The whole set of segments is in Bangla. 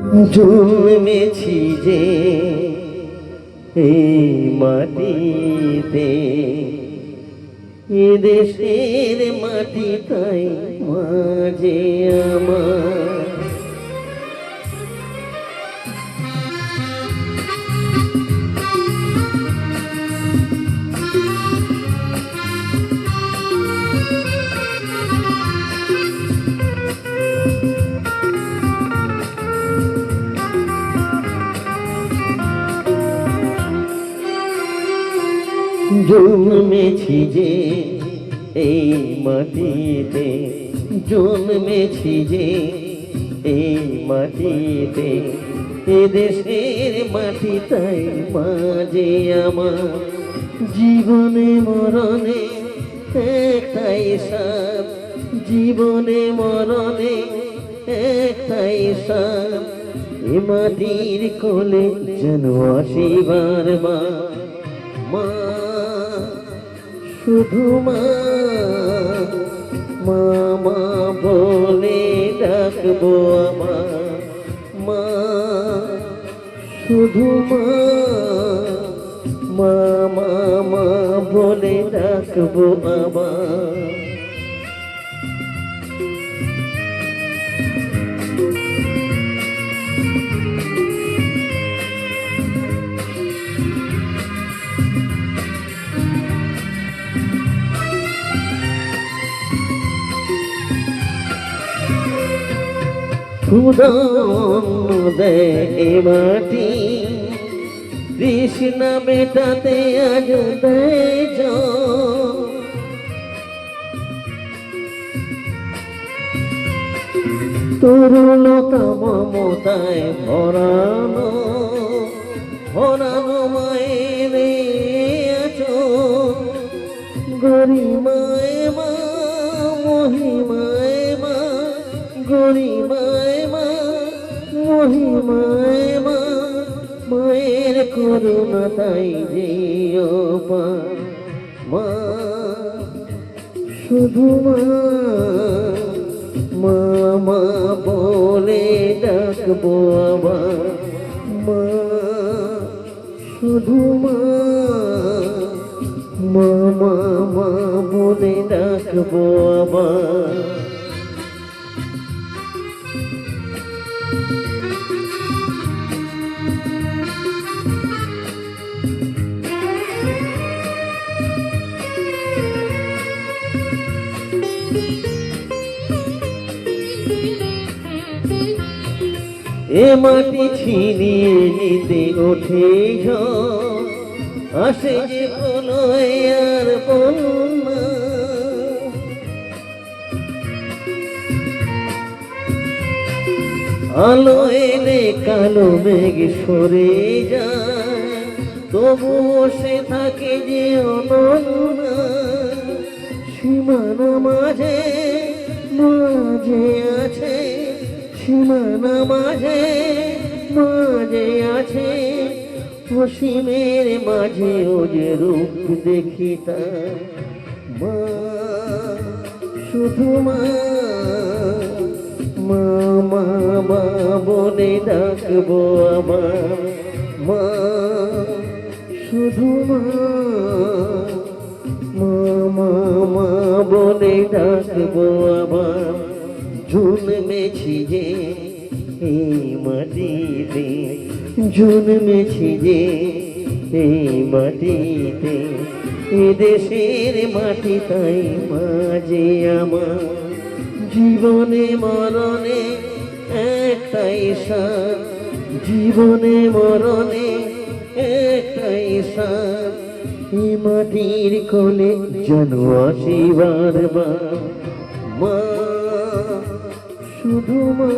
জন্মেছি যে এই মাটিতে, এ দেশের মাটি তাই মাঝে আমার। জন্মেছি যে এই মাটিতে, জন্মেছি যে এই মাটিতে, এ দেশের মাটি তাই মাঝে আমার। জীবনে মরণে একটাই সাথ, জীবনে মরণে একটাই সাথ, এ মাটির কোলে যেন আসি বারবার। মা, শুধু মা, মা মা বলে ডাকবো আমার। মা, শুধু মা, মা মা মা বলে ডাকবো আমার। দেয় মাটি কৃষ্ণ মেটাতে আজ দেয়, তরুণতা মমতায় ভরানো, ভরানো মায়ের আছো গরিমায় মা, মহিমায় মা, গরিমায় মা, মহিমায় মা, মায়ের করুণা তাই যেও পার। মা, শুধু মা, মা মা বলে ডাকবো আবার। মা, শুধু মা, মা মা মা বলে ডাকবো আবার। এ মাটি ছিনিয়ে নিতে ওঠে ঝড়, আসে যে প্রলয় আর বন্যা। আলো এলে কালো মেঘ সরে যায়, তবুও সে থাকে যে অনন্যা। সীমানা মাঝে মাঝে আছে, সীমানা মাঝে মাঝে আছে, অসীমের মাঝে ও যে রূপ দেখি তার। মা, শুধু মা, মা মা মা বলে ডাকবো আমার। মা, শুধু মা, মা মা মা বলে ডাকবো আমার। জন্মেছি যে এই মাটিতে, জন্মেছি যে এই মাটিতে, এ দেশের মাটি তাই মাঝে আমার। জীবনে মরণে একটাই সাথ, জীবনে মরণে একটাই সাথ, এ মাটির কোলে যেন আসি বারবার। মা, শুধু মা,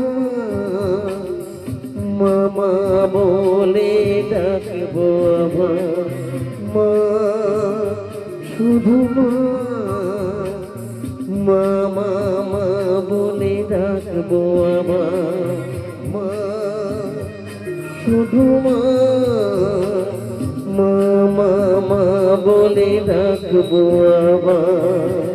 মা মা বলে ডাকবো আমার। মা, শুধু মা, মা মা মা বলে ডাকবো আমার। মা, শুধু মা, মা মা মা বলে ডাকবো আমার।